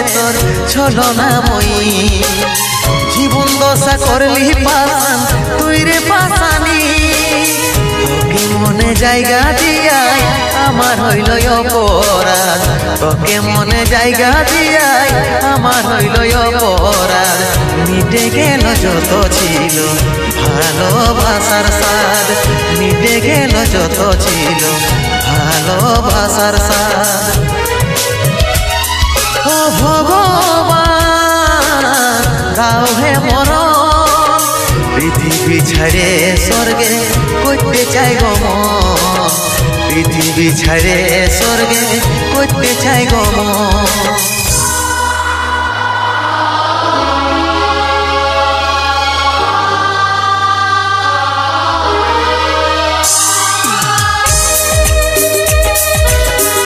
তোর ছলনাময়ী জীবন দশা করলি পাশান তুই রে পাশানি তোকে মনে জায়গা দিয়াই আমার হইল অপরাধ তোকে মনে জায়গা দিয়াই আমার হইল অপরাধ মিটে গেল যত ছিল ভালোবাসার স্বাদ মিটে গেল যত ছিল ভালোবাসার স্বাদ ও ভগবান দাও হে মরণ পৃথিবী ছাড়ে স্বর্গে করতে চাই গমন পৃথিবী ছাড়ে স্বর্গে করতে চাই গমন